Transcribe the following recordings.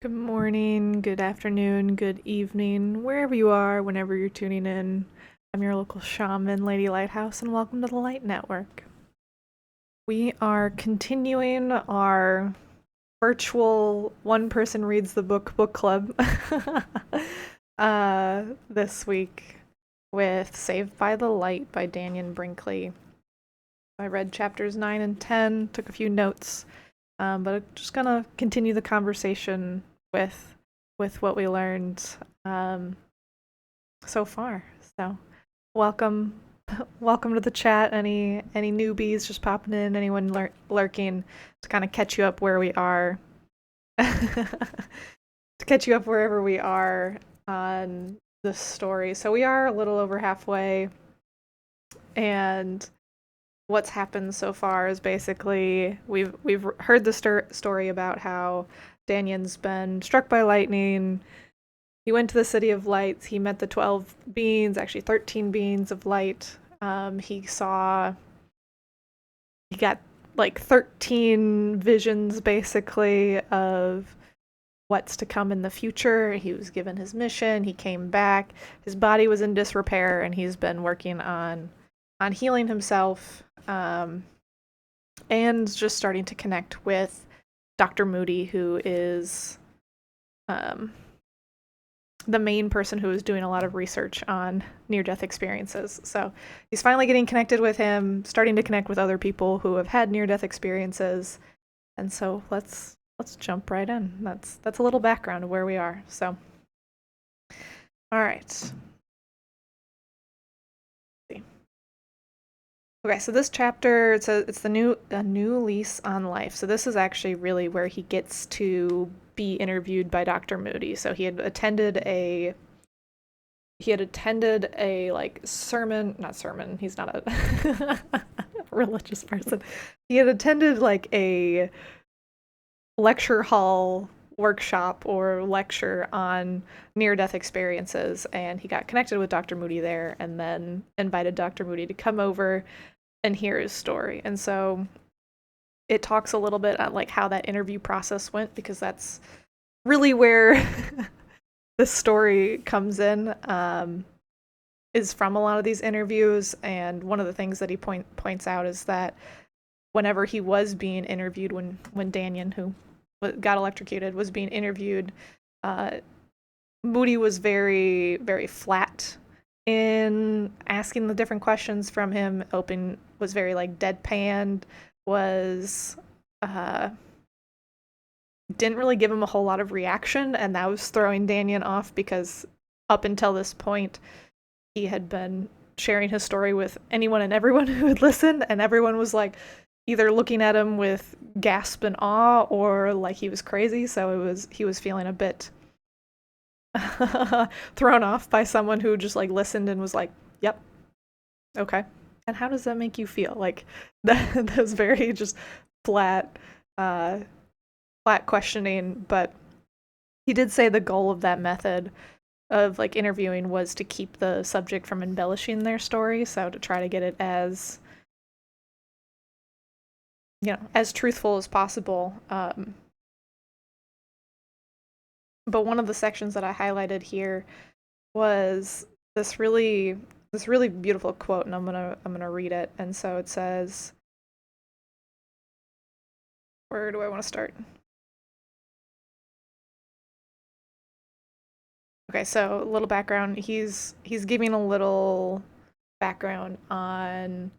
Good morning, good afternoon, good evening, wherever you are, whenever you're tuning in. I'm your local shaman, Lady Lighthouse, and welcome to the Light Network. We are continuing our virtual one person reads the book club this week with Saved by the Light by Dannion Brinkley. I read chapters 9 and 10, took a few notes, but I'm just gonna continue the conversation with what we learned so far. So, welcome, welcome to the chat. Any newbies just popping in? Anyone lurking to kind of catch you up where we are? To catch you up wherever we are on the story. So we are a little over halfway, and what's happened so far is basically we've heard the story about how Dannion's been struck by lightning. He went to the City of Lights. He met the 12 beings, actually 13 beings of light. He got like 13 visions basically of what's to come in the future. He was given his mission. He came back. His body was in disrepair, and he's been working on healing himself, and just starting to connect with Dr. Moody, who is the main person who is doing a lot of research on near-death experiences. So he's finally getting connected with him, starting to connect with other people who have had near-death experiences. And so let's jump right in. That's a little background of where we are. So, all right. Okay, so this chapter, it's a new lease on life. So this is actually really where he gets to be interviewed by Dr. Moody. So he had attended a like sermon, not sermon. He's not a religious person. He had attended like a lecture hall workshop or lecture on near-death experiences, and he got connected with Dr. Moody there, and then invited Dr. Moody to come over and hear his story. And so it talks a little bit on like how that interview process went, because that's really where the story comes in, is from a lot of these interviews. And one of the things that he points out is that whenever he was being interviewed, when Dannion, who got electrocuted, was being interviewed, Moody was very, very flat in asking the different questions from him. Open was very like deadpan, was didn't really give him a whole lot of reaction, and that was throwing Dannion off, because up until this point he had been sharing his story with anyone and everyone who would listen, and everyone was like either looking at him with gasp and awe or like he was crazy. So he was feeling a bit thrown off by someone who just like listened and was like, "Yep, okay." And how does that make you feel? Like that was very just flat, flat questioning. But he did say the goal of that method of like interviewing was to keep the subject from embellishing their story, so to try to get it as, as truthful as possible. But one of the sections that I highlighted here was this really beautiful quote, and I'm gonna read it. And so it says, where do I want to start? Okay, so a little background. He's giving a little background on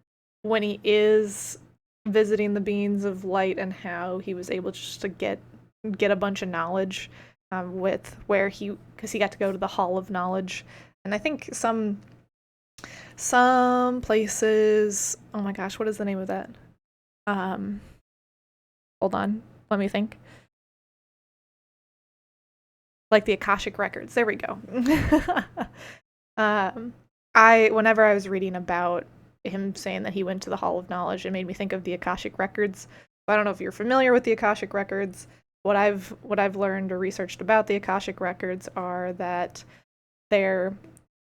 when he is visiting the beings of light, and how he was able just to get a bunch of knowledge, with where because he got to go to the Hall of Knowledge. And I think some places, oh my gosh, what is the name of that? Hold on, let me think. Like the Akashic records. There we go. Whenever I was reading about him saying that he went to the Hall of Knowledge, it made me think of the Akashic records. I don't know if you're familiar with the Akashic records. What I've learned or researched about the Akashic records are that they're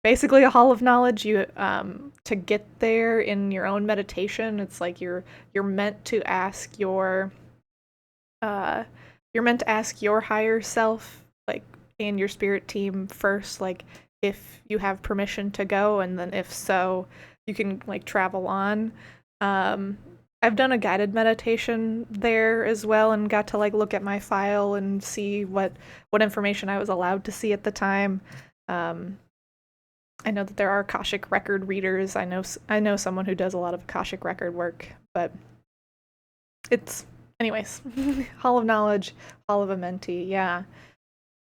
basically a hall of knowledge. You to get there in your own meditation, it's like you're meant to ask your you're meant to ask your higher self, like, and your spirit team first, like, if you have permission to go, and then if so, you can like travel on. Um, I've done a guided meditation there as well, and got to like look at my file and see what information I was allowed to see at the time. Um, I know that there are Akashic record readers. I know someone who does a lot of Akashic record work, but it's anyways. Hall of Knowledge, Hall of a Mentee, yeah.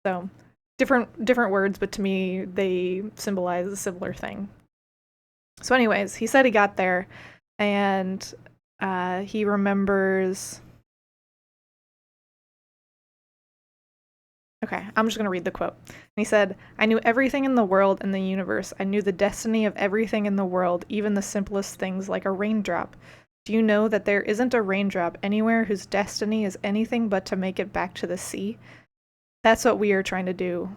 So different words, but to me they symbolize a similar thing. So anyways, he said he got there, and he remembers. Okay, I'm just going to read the quote. And he said, "I knew everything in the world and the universe. I knew the destiny of everything in the world, even the simplest things like a raindrop. Do you know that there isn't a raindrop anywhere whose destiny is anything but to make it back to the sea? That's what we are trying to do.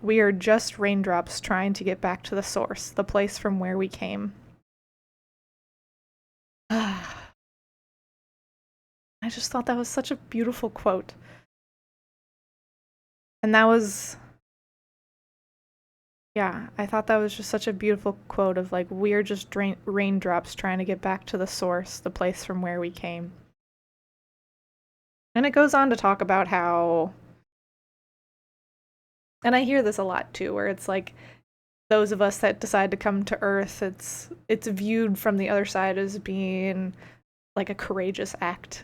We are just raindrops trying to get back to the source, the place from where we came." I just thought that was such a beautiful quote. And that was, yeah, I thought that was just such a beautiful quote of like, we're just raindrops trying to get back to the source, the place from where we came. And it goes on to talk about how, and I hear this a lot too, where it's like those of us that decide to come to Earth, it's viewed from the other side as being like a courageous act.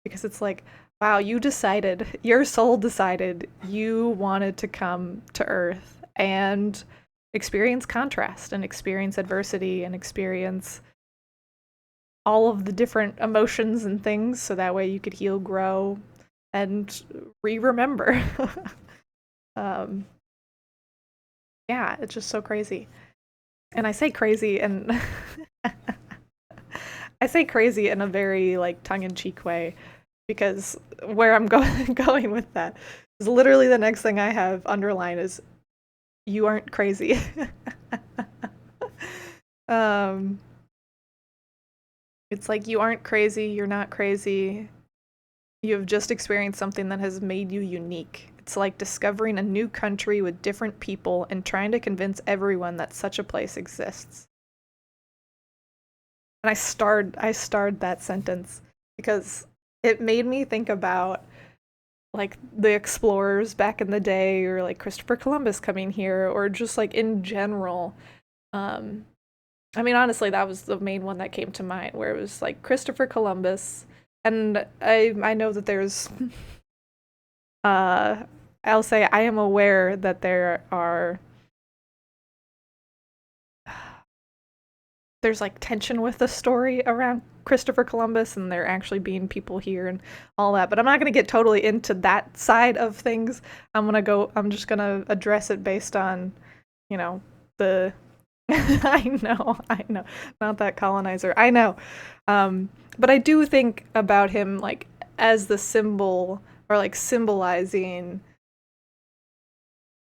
Because it's like, wow, your soul decided you wanted to come to Earth and experience contrast and experience adversity and experience all of the different emotions and things so that way you could heal, grow, and remember. um, yeah, it's just so crazy. And I say crazy and I say crazy in a very like tongue-in-cheek way, because where I'm going with that is literally the next thing I have underlined is you aren't crazy. um it's like you aren't crazy, you're not crazy. You have just experienced something that has made you unique. It's like discovering a new country with different people and trying to convince everyone that such a place exists. And I starred that sentence because it made me think about like the explorers back in the day, or like Christopher Columbus coming here, or just like in general. um I mean, honestly, that was the main one that came to mind, where it was like Christopher Columbus. And I know that there's uh I'll say I am aware that there's like tension with the story around Christopher Columbus and there actually being people here and all that. But I'm not going to get totally into that side of things. I'm just going to address it based on, you know, the I know. Not that colonizer. I know. But I do think about him like as the symbol, or like symbolizing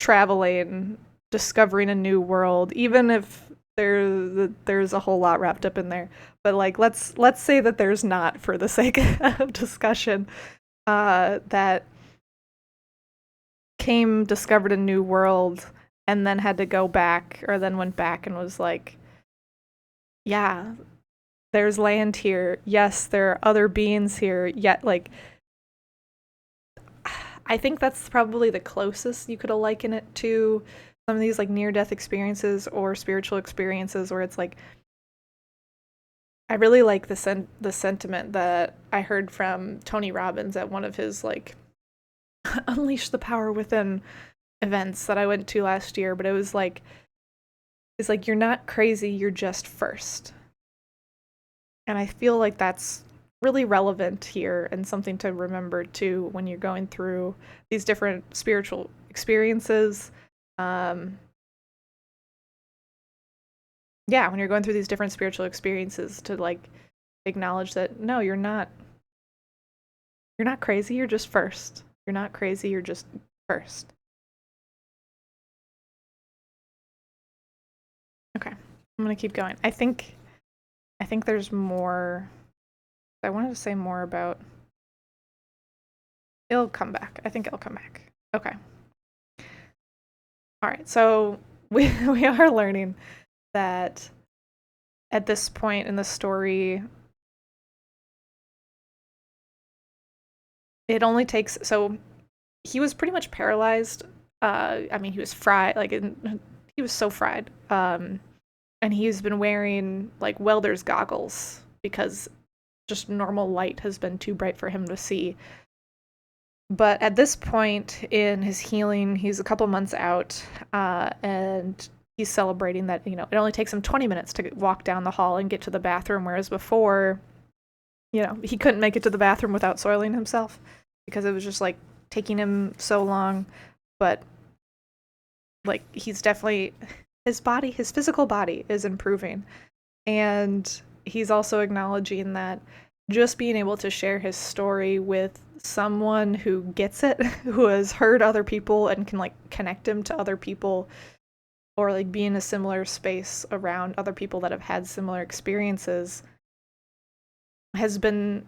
traveling, discovering a new world, even if there's a whole lot wrapped up in there. But like let's say that there's not, for the sake of discussion, that came, discovered a new world, and then had to go back, or then went back and was like, yeah, there's land here. Yes, there are other beings here. Yet, like, I think that's probably the closest you could liken it to some of these like near death experiences or spiritual experiences, where it's like, I really like the sentiment that I heard from Tony Robbins at one of his like Unleash the Power Within events that I went to last year. But it's like you're not crazy, you're just first. And I feel like that's really relevant here and something to remember too when you're going through these different spiritual experiences. Um, yeah, when you're going through these different spiritual experiences, to like acknowledge that no, you're not crazy, you're just first. You're not crazy, you're just first. Okay. I'm gonna keep going. I think there's more. I wanted to say more about It'll come back. I think it'll come back. Okay. All right. So we are learning that at this point in the story, it only takes, so he was pretty much paralyzed. I mean, he was fried, like he was so fried. And he's been wearing like welder's goggles because just normal light has been too bright for him to see. But at this point in his healing, he's a couple months out, and he's celebrating that, you know, it only takes him 20 minutes to walk down the hall and get to the bathroom, whereas before, you know, he couldn't make it to the bathroom without soiling himself because it was just like taking him so long. But like he's definitely, his physical body is improving. And he's also acknowledging that just being able to share his story with someone who gets it, who has heard other people and can like connect him to other people, or like be in a similar space around other people that have had similar experiences, has been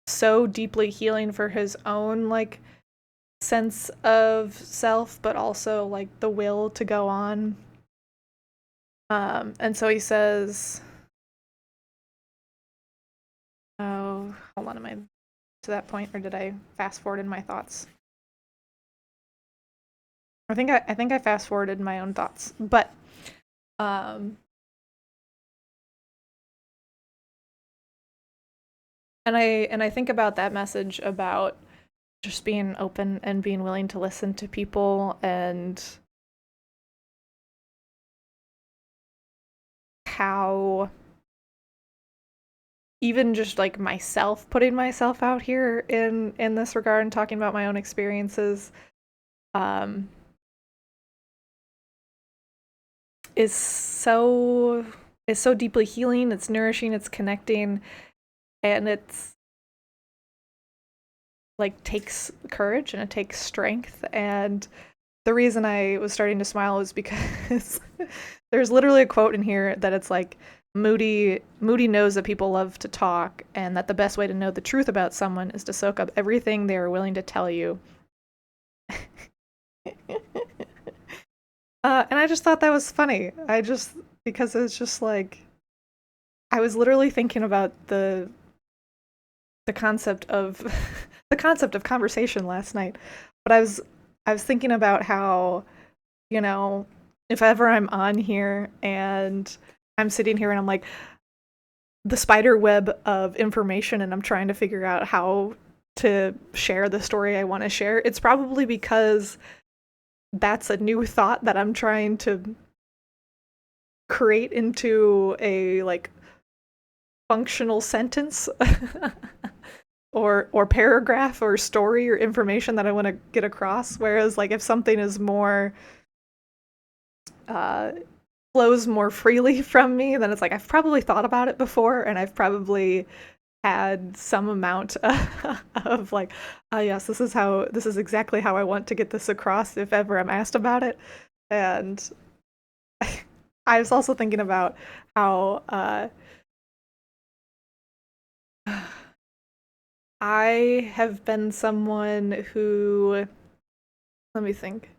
so deeply healing for his own like sense of self, but also like the will to go on. And so he says, oh, hold on, am I to that point, or did I fast forward in my thoughts? I think I fast forwarded my own thoughts, but and I think about that message about just being open and being willing to listen to people, and how even just like myself, putting myself out here in this regard and talking about my own experiences, um is so deeply healing, it's nourishing, it's connecting, and it's like takes courage and it takes strength. And the reason I was starting to smile is because there's literally a quote in here that it's like, Moody knows that people love to talk, and that the best way to know the truth about someone is to soak up everything they are willing to tell you. And I just thought that was funny. Because it's just like, I was literally thinking about the concept of the concept of conversation last night. But I was thinking about how, you know, if ever I'm on here and I'm sitting here and I'm like the spider web of information and I'm trying to figure out how to share the story I want to share, it's probably because that's a new thought that I'm trying to create into a like functional sentence or paragraph or story or information that I want to get across. Whereas like if something is more flows more freely from me, then it's like I've probably thought about it before, and I've probably had some amount of like, oh yes, this is exactly how I want to get this across if ever I'm asked about it. And I was also thinking about how I have been someone who, let me think.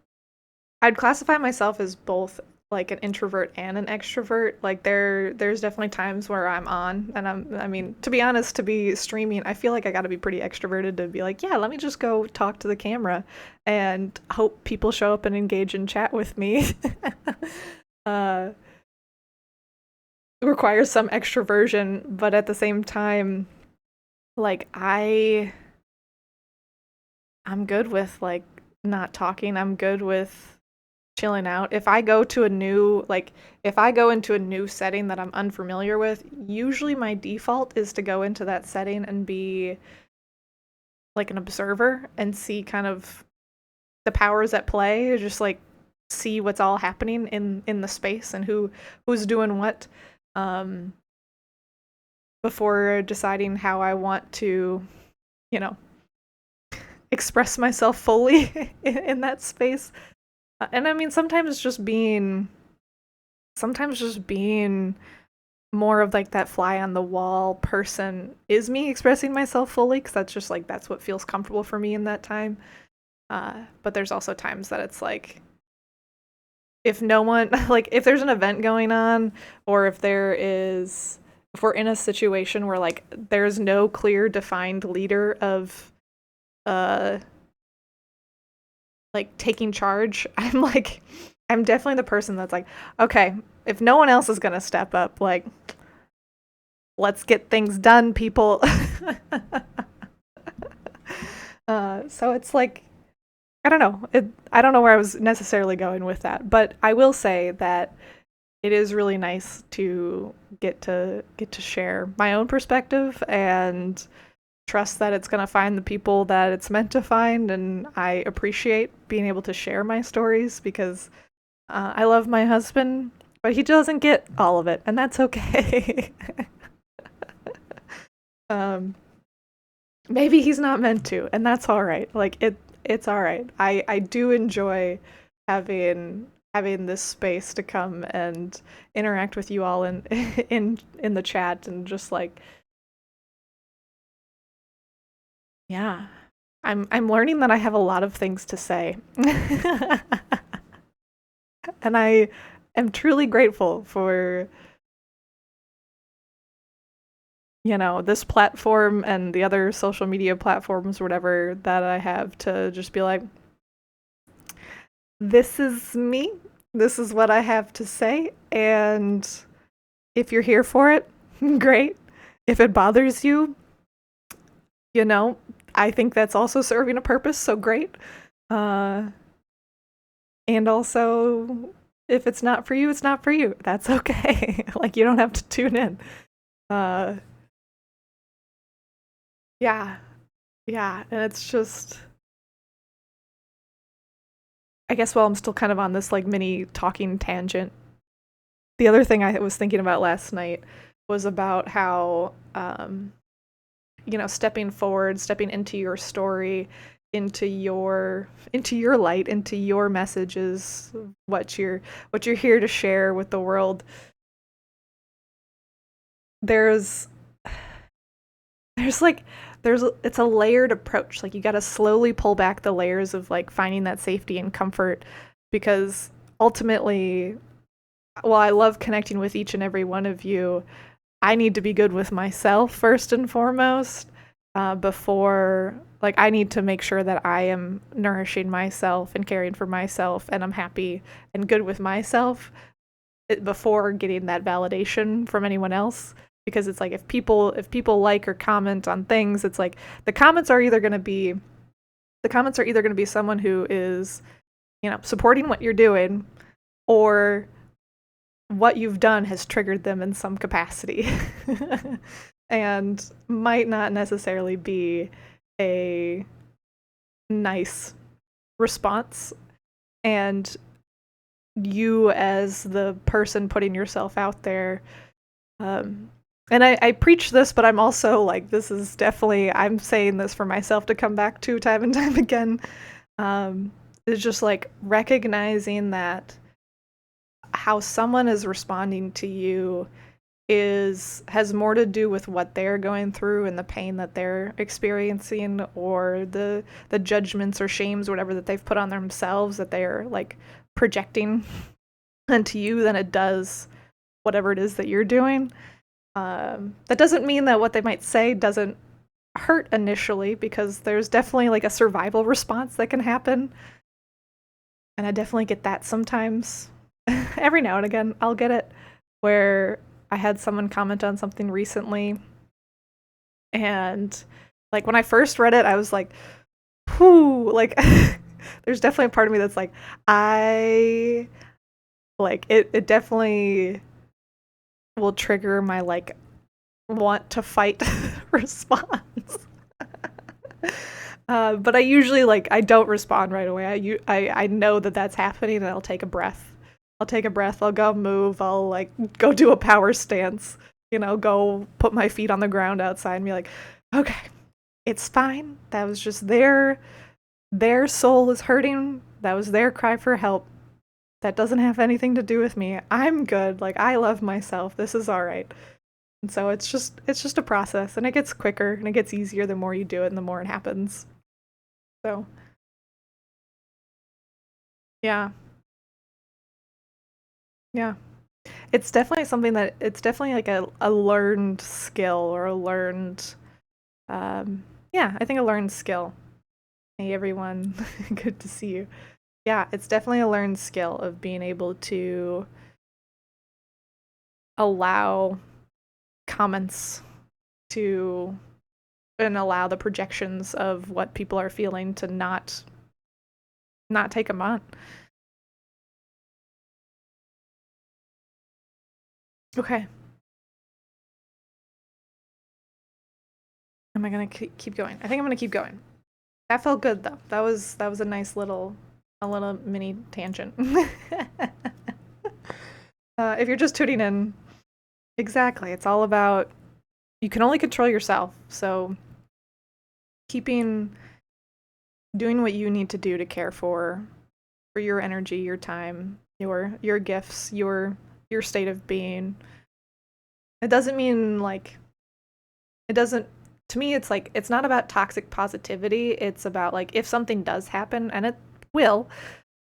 I'd classify myself as both like an introvert and an extrovert. Like there's definitely times where I'm on and I mean, to be honest, to be streaming, I feel like I got to be pretty extroverted to be like, yeah, let me just go talk to the camera and hope people show up and engage in chat with me. uh Requires some extroversion, but at the same time, like I'm good with like not talking. I'm good with chilling out. If I go into a new setting that I'm unfamiliar with, usually my default is to go into that setting and be like an observer and see kind of the powers at play, just like see what's all happening in the space and who's doing what, um before deciding how I want to, you know, express myself fully in that space. And I mean, sometimes just being more of like that fly on the wall person is me expressing myself fully, because that's just like that's what feels comfortable for me in that time. But there's also times that it's like if no one like if there's an event going on, or if we're in a situation where like there's no clear defined leader of uh like taking charge, I'm definitely the person that's like, okay, if no one else is gonna step up, like let's get things done, people. So it's like I don't know. I don't know where I was necessarily going with that, but I will say that it is really nice to get to share my own perspective and trust that it's going to find the people that it's meant to find. And I appreciate being able to share my stories because I love my husband, but he doesn't get all of it, and that's okay. um, Maybe he's not meant to, and that's all right. Like it's all right. I do enjoy having this space to come and interact with you all in in the chat, and just like yeah. I'm learning that I have a lot of things to say. And I am truly grateful for this platform and the other social media platforms, whatever, that I have to just be like, this is me. This is what I have to say. And if you're here for it, great. If it bothers you, you know, I think that's also serving a purpose, so great. Uh, and also, if it's not for you, it's not for you. That's okay. Like, you don't have to tune in. Uh, yeah, yeah. And it's just, I guess while I'm still kind of on this like mini talking tangent, the other thing I was thinking about last night was about how, stepping forward, stepping into your story, into your light, into your messages, what you're here to share with the world. There's there's like it's a layered approach. Like you got to slowly pull back the layers of like finding that safety and comfort, because ultimately, while I love connecting with each and every one of you, I need to be good with myself first and foremost. Before, like, I need to make sure that I am nourishing myself and caring for myself, and I'm happy and good with myself before getting that validation from anyone else. Because it's like if people like or comment on things, it's like the comments are either going to be someone who is supporting what you're doing, or what you've done has triggered them in some capacity. And might not necessarily be a nice response. And you, as the person putting yourself out there, and I preach this, but I'm also like, this is definitely, I'm saying this for myself to come back to time and time again. It's just like recognizing that how someone is responding to you has more to do with what they're going through and the pain that they're experiencing, or the judgments or shames, whatever, that they've put on themselves, that they're like projecting onto you, than it does whatever it is that you're doing. That doesn't mean that what they might say doesn't hurt initially, because there's definitely like a survival response that can happen. And I definitely get that sometimes. Every now and again, I'll get it, where I had someone comment on something recently, and like when I first read it, I was like, whew, like there's definitely a part of me that's like, I like it definitely will trigger my like want to fight response. But I usually like I don't respond right away. I know that that's happening, and I'll take a breath. I'll go move. I'll like go do a power stance. Go put my feet on the ground outside and be like, okay, it's fine. That was just their soul is hurting. That was their cry for help. That doesn't have anything to do with me. I'm good. Like, I love myself. This is all right. And so it's just a process, and it gets quicker and it gets easier the more you do it and the more it happens. So, yeah. Yeah. It's definitely like a learned skill or a learned yeah, I think a learned skill. Hey everyone, good to see you. Yeah, it's definitely a learned skill of being able to allow comments to and allow the projections of what people are feeling to not take them on. Okay. Am I gonna keep going? I think I'm gonna keep going. That felt good though. That was a little mini tangent. If you're just tuning in, exactly. It's all about you can only control yourself. So keeping doing what you need to do to care for your energy, your time, your gifts, your state of being. It doesn't mean like it doesn't to me it's like it's not about toxic positivity. It's about like if something does happen and it will,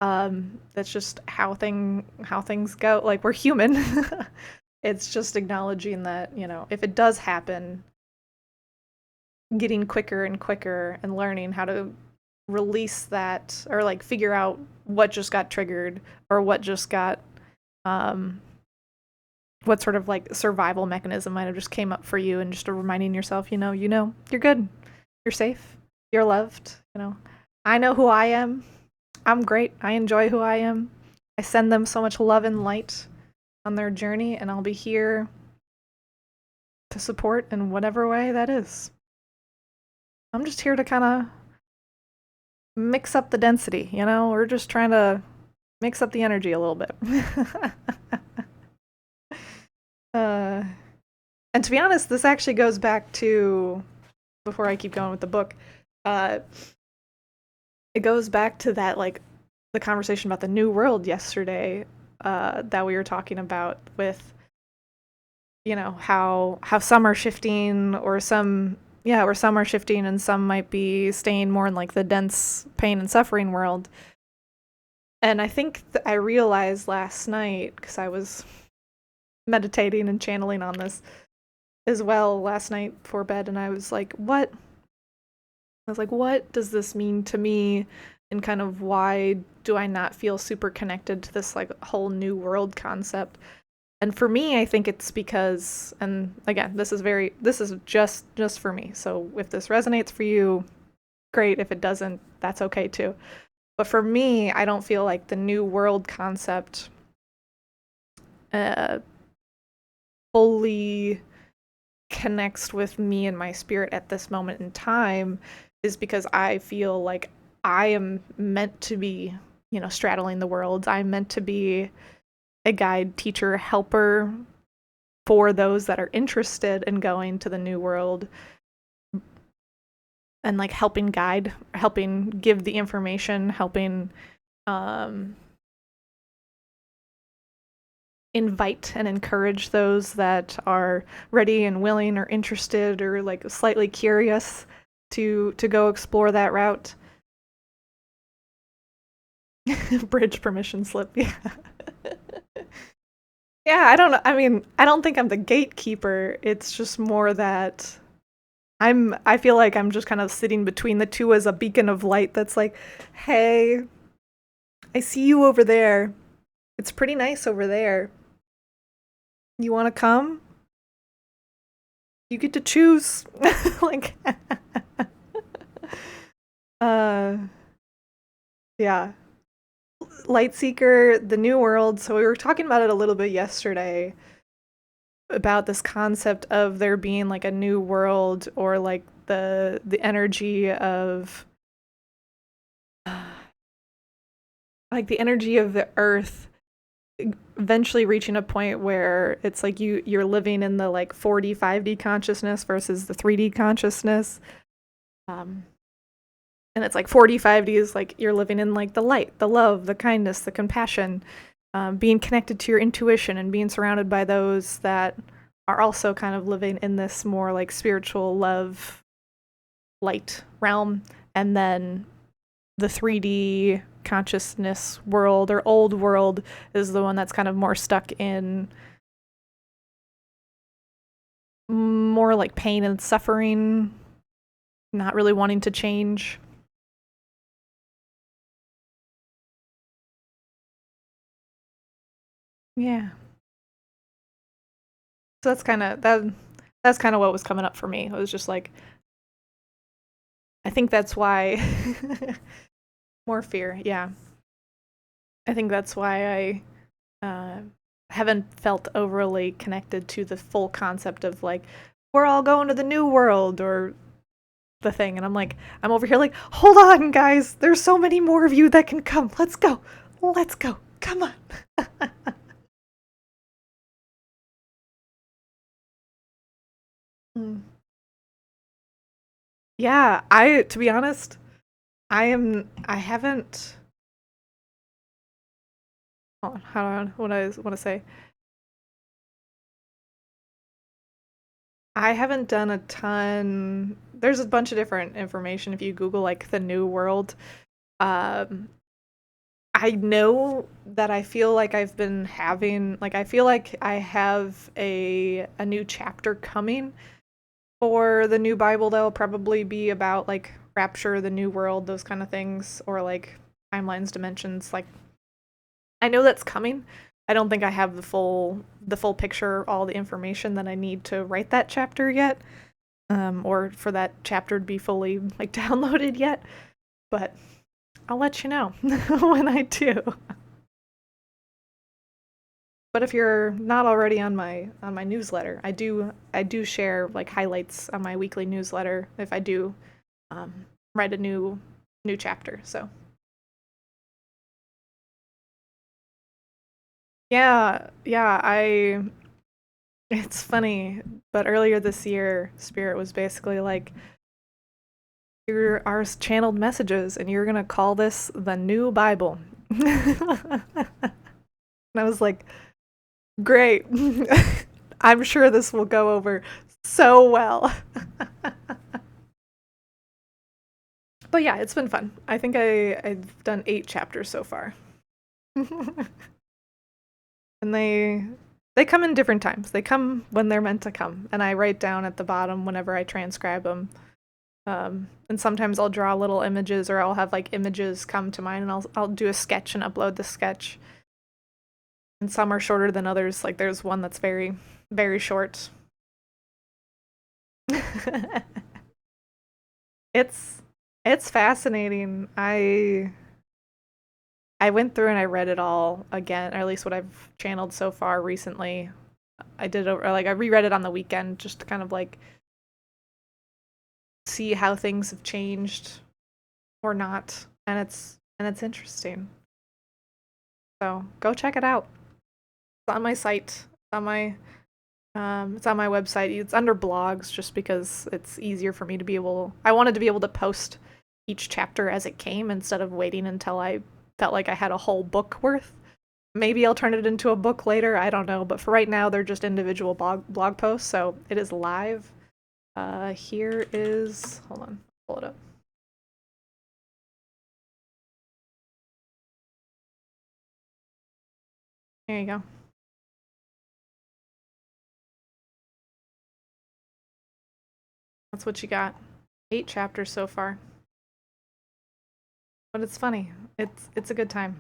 that's just how things go. Like we're human. It's just acknowledging that, if it does happen, getting quicker and quicker and learning how to release that or like figure out what just got triggered or um what sort of like survival mechanism might have just came up for you and just reminding yourself, you're good. You're safe. You're loved, I know who I am. I'm great. I enjoy who I am. I send them so much love and light on their journey, and I'll be here to support in whatever way that is. I'm just here to kind of mix up the density, We're just trying to mix up the energy a little bit. uh, and to be honest, this actually goes back to, before I keep going with the book, uh, it goes back to that, like, the conversation about the new world yesterday that we were talking about with, how some are shifting or some are shifting and some might be staying more in like the dense pain and suffering world. And I think I realized last night, because I was meditating and channeling on this as well last night before bed, and I was like, what does this mean to me? And kind of why do I not feel super connected to this like whole new world concept? And for me, I think it's because, and again, this is just for me. So if this resonates for you, great. If it doesn't, that's okay too. But for me, I don't feel like the new world concept uh, fully connects with me and my spirit at this moment in time, is because I feel like I am meant to be, straddling the worlds. I'm meant to be a guide, teacher, helper for those that are interested in going to the new world and like helping guide, helping give the information, helping invite and encourage those that are ready and willing or interested or like slightly curious to go explore that route. Bridge permission slip, yeah. Yeah, I don't know. I mean, I don't think I'm the gatekeeper. It's just more that I feel like I'm just kind of sitting between the two as a beacon of light that's like, "Hey, I see you over there. It's pretty nice over there. You want to come? You get to choose." Like uh yeah. Lightseeker, the new world. So we were talking about it a little bit yesterday about this concept of there being like a new world or like the energy of like the energy of the earth eventually reaching a point where it's like you're living in the like 4D 5D consciousness versus the 3D consciousness. And it's like 4D 5D is like you're living in like the light, the love, the kindness, the compassion, being connected to your intuition and being surrounded by those that are also kind of living in this more like spiritual love light realm, and then the 3D consciousness world or old world is the one that's kind of more stuck in more like pain and suffering, not really wanting to change. Yeah. So that's kind of what was coming up for me. It was just like I think that's why more fear. Yeah. I think that's why I haven't felt overly connected to the full concept of like we're all going to the new world or the thing, and I'm like I'm over here like hold on guys, there's so many more of you that can come. Let's go, come on. Mm. Yeah, I to be honest, I haven't oh, how do I what I want to say, I haven't done a ton. There's a bunch of different information if you Google like the New World. Um, I know that I feel like I've been having like I feel like I have a new chapter coming for the new Bible that'll probably be about like rapture, the new world, those kind of things, or like timelines, dimensions. Like I know that's coming. I don't think I have the full picture, all the information that I need to write that chapter yet, or for that chapter to be fully like downloaded yet. But I'll let you know when I do. But if you're not already on my newsletter, I do share like highlights on my weekly newsletter if I do write a new chapter. So yeah, yeah, I it's funny, but earlier this year, Spirit was basically like, "Here are channeled messages, and you're gonna call this the new Bible." And I was like, "Great, I'm sure this will go over so well." But yeah, it's been fun. I think I've done 8 chapters so far, and they come in different times. They come when they're meant to come, and I write down at the bottom whenever I transcribe them. And sometimes I'll draw little images, or I'll have like images come to mind, and I'll do a sketch and upload the sketch. And some are shorter than others. Like there's one that's very, very short. it's it's fascinating. I went through and I read it all again, or at least what I've channeled so far recently. I did or like I reread it on the weekend just to kind of like see how things have changed or not, and it's interesting. So go check it out. It's on my site. It's on my website. It's under blogs just because it's easier for me to be able. I wanted to be able to post each chapter as it came instead of waiting until I felt like I had a whole book worth. Maybe I'll turn it into a book later. I don't know, but for right now, they're just individual blog posts. So it is live. Here is. Hold on, pull it up. There you go. That's what you got. 8 chapters so far, but it's funny. It's a good time.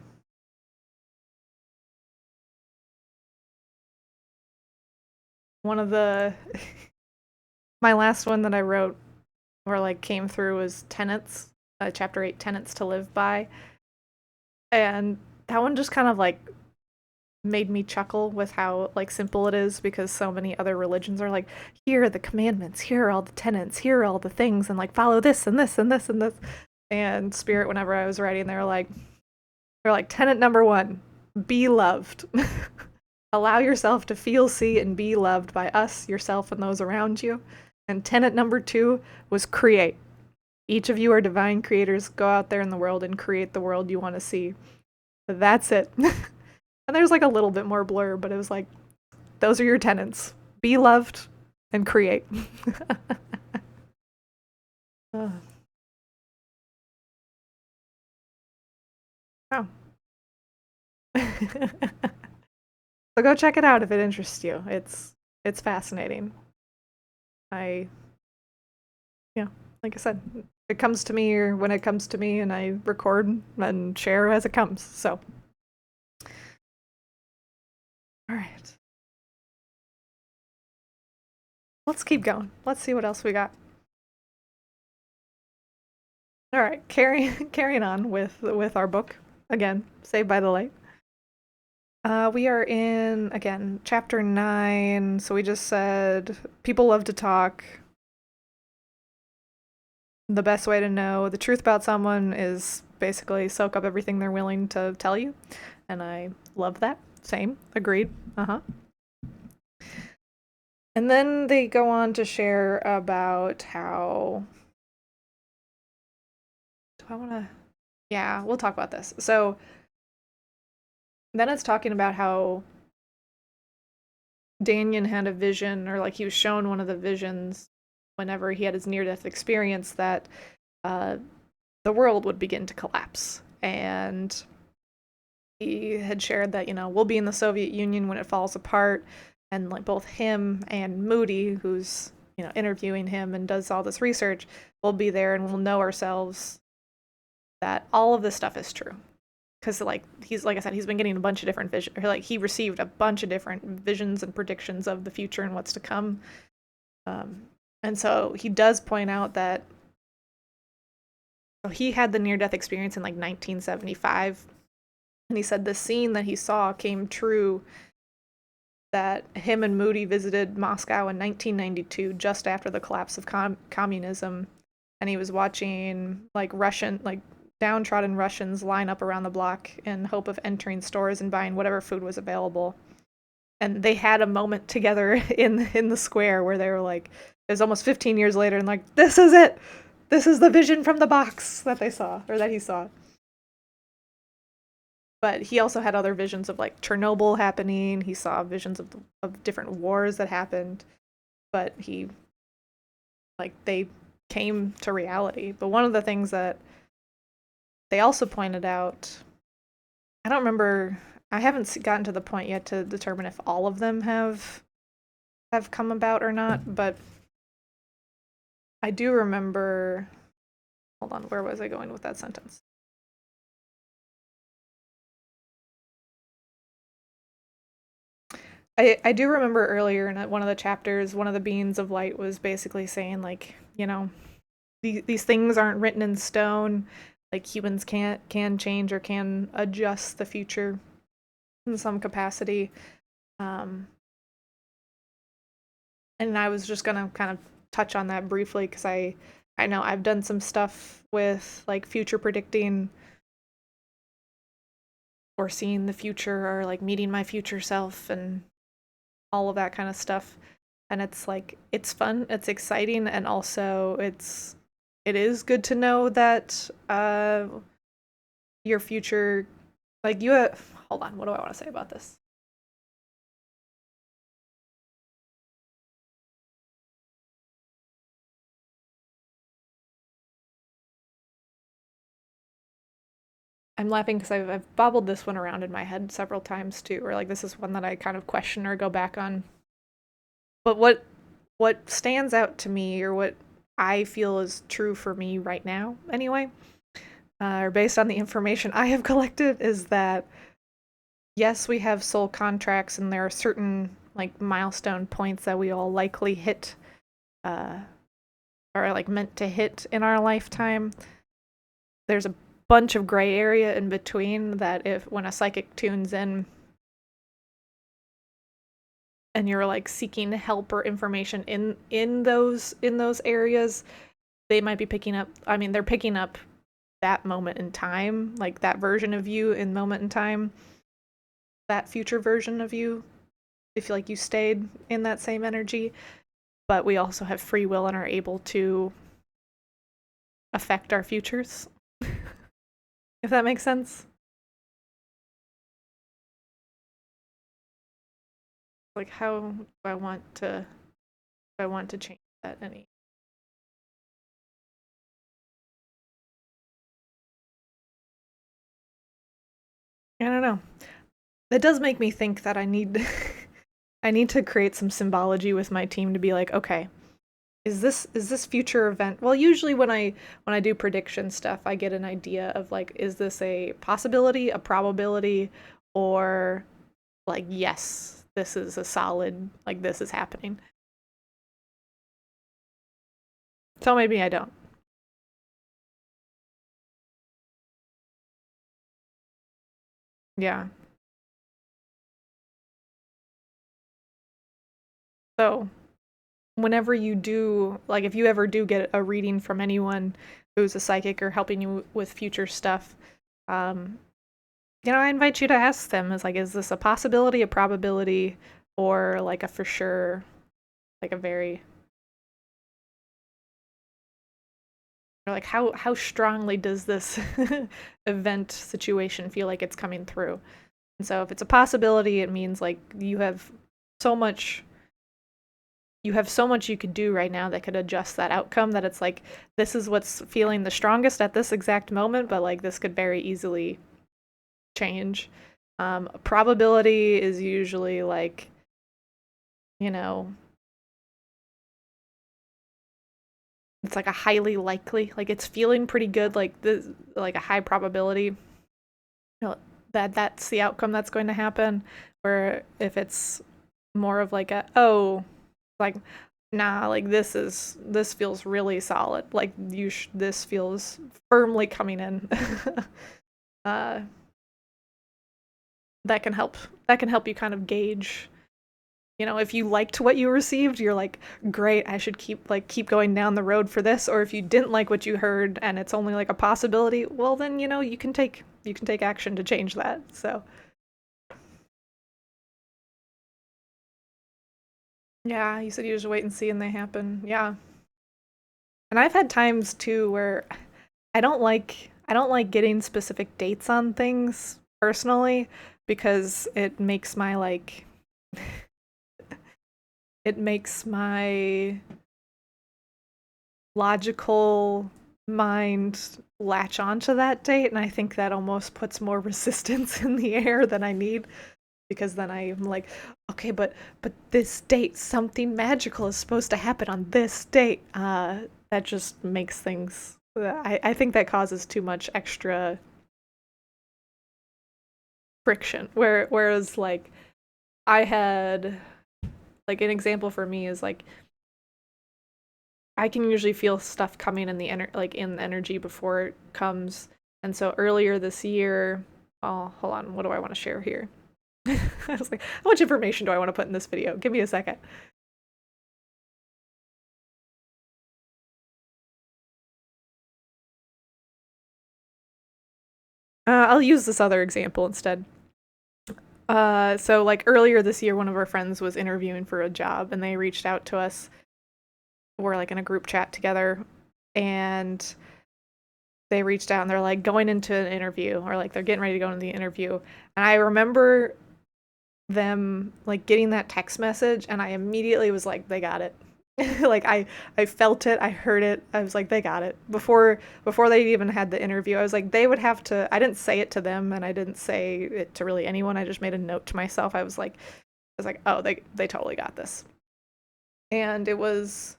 One of the my last one that I wrote or like came through was tenets, chapter 8, tenets to live by, and that one just kind of like made me chuckle with how like simple it is because so many other religions are like here are the commandments, here are all the tenets, here are all the things, and like follow this and this and this and this. And Spirit, whenever I was writing, they're like tenet number 1, be loved. Allow yourself to feel, see, and be loved by us, yourself, and those around you. And tenet number 2 was create. Each of you are divine creators. Go out there in the world and create the world you want to see. But that's it. And there's like a little bit more blur, but it was like, those are your tenets. be loved and create. Oh. Oh. So go check it out if it interests you. It's fascinating. I Yeah, like I said, it comes to me or when it comes to me and I record and share as it comes. So, all right. Let's keep going. Let's see what else we got. All right, carrying on with our book again, Saved by the Light. We are in again chapter 9. So we just said people love to talk. The best way to know the truth about someone is basically soak up everything they're willing to tell you, and I love that. Same, agreed. Uh-huh. And then they go on to share about how do I want to yeah, we'll talk about this. So then it's talking about how Danyan had a vision, or like he was shown one of the visions whenever he had his near-death experience, that uh, the world would begin to collapse. And he had shared that, we'll be in the Soviet Union when it falls apart. And like both him and Moody, who's, interviewing him and does all this research, will be there and we'll know ourselves that all of this stuff is true. Because he's like I said, he's been getting a bunch of different visions. Like he received a bunch of different visions and predictions of the future and what's to come. And so he does point out that he had the near-death experience in like 1975, and he said the scene that he saw came true. That him and Moody visited Moscow in 1992, just after the collapse of communism, and he was watching like downtrodden Russians line up around the block in hope of entering stores and buying whatever food was available. And they had a moment together in the square where they were like, it was almost 15 years later, and like, this is it. This is the vision from the box that they saw, or that he saw. But he also had other visions of like Chernobyl happening. He saw visions of different wars that happened, but they came to reality. But one of the things that they also pointed out, I don't remember, I haven't gotten to the point yet to determine if all of them have come about or not, but I do remember, hold on, where was I going with that sentence? I do remember earlier in one of the chapters, one of the beings of light was basically saying, like, these things aren't written in stone. Like humans can change or can adjust the future in some capacity. And I was just gonna kind of touch on that briefly because I know I've done some stuff with like future predicting or seeing the future or like meeting my future self and all of that kind of stuff. And it's like it's fun, it's exciting, and also it is good to know that your future, like hold on, what do I want to say about this? I'm laughing because I've bobbled this one around in my head several times too, or like this is one that I kind of question or go back on. But what stands out to me, or what I feel is true for me right now, anyway, or based on the information I have collected, is that yes, we have soul contracts, and there are certain like milestone points that we all likely hit, uh, or like meant to hit in our lifetime. There's a bunch of gray area in between that if when a psychic tunes in and you're like seeking help or information in those areas, they might be picking up, I mean, they're picking up that moment in time, like that version of you in moment in time, that future version of you, if like you stayed in that same energy. But we also have free will and are able to affect our futures, if that makes sense. Like, how do I want to change that any? I don't know. That does make me think that I need I need to create some symbology with my team to be like, okay, is this future event? Well, usually when I do prediction stuff, I get an idea of like, is this a possibility, a probability, or like, yes, this is a solid, like this is happening. So maybe I don't. Yeah. So whenever you do, like if you ever do get a reading from anyone who's a psychic or helping you with future stuff, um, I invite you to ask them, is like, is this a possibility, a probability, or like a for sure, like a very, or like how strongly does this event situation feel like it's coming through? And so if it's a possibility, it means like so much you have so much you could do right now that could adjust that outcome, that it's like this is what's feeling the strongest at this exact moment, but like this could very easily change. Probability is usually like, you know, it's like a highly likely, like it's feeling pretty good, like this, like a high probability, that that's the outcome that's going to happen. Where if it's more of like a, oh, like, nah, like this feels really solid, like this feels firmly coming in. uh that can help, you kind of gauge, if you liked what you received, you're like, great, I should keep going down the road for this. Or if you didn't like what you heard and it's only like a possibility, well then, you can take action to change that. So yeah, you said you just wait and see and they happen. Yeah. And I've had times too where I don't like getting specific dates on things personally, because it makes my logical mind latch onto that date, and I think that almost puts more resistance in the air than I need, because then I'm like, okay, but this date, something magical is supposed to happen on this date. That just makes things. I think that causes too much extra friction. Whereas like I had, like, an example for me is like I can usually feel stuff coming in in the energy before it comes. And so earlier this year, oh, hold on, what do I want to share here? I was like, how much information do I want to put in this video? Give me a second. I'll use this other example instead. So like earlier this year, one of our friends was interviewing for a job, and they reached out to us. We're like in a group chat together, and they reached out and they're like going into an interview, or like they're getting ready to go into the interview. And I remember them like getting that text message, and I immediately was like, they got it. Like I felt it, I heard it. I was like, they got it. Before they even had the interview, I was like, they would have to. I didn't say it to them, and I didn't say it to really anyone. I just made a note to myself. I was like, oh, they totally got this. And it was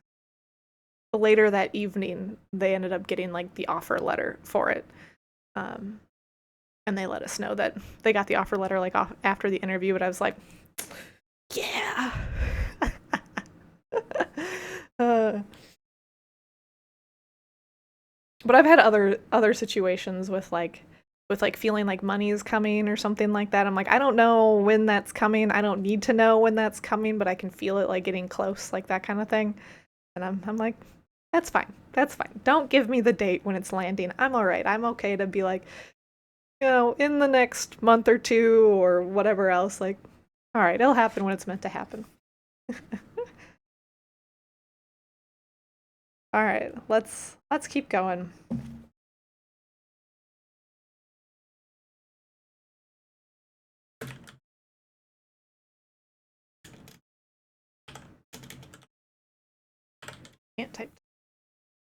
later that evening they ended up getting like the offer letter for it. Um, and they let us know that they got the offer letter like off after the interview. But I was like, yeah. uh, but I've had other situations with like feeling like money is coming or something like that. I'm like, I don't know when that's coming. I don't need to know when that's coming, but I can feel it like getting close, like that kind of thing. And I'm like, that's fine. That's fine. Don't give me the date when it's landing. I'm all right. I'm okay to be like, in the next month or two or whatever else, like, all right, it'll happen when it's meant to happen. All right, let's keep going. Can't type.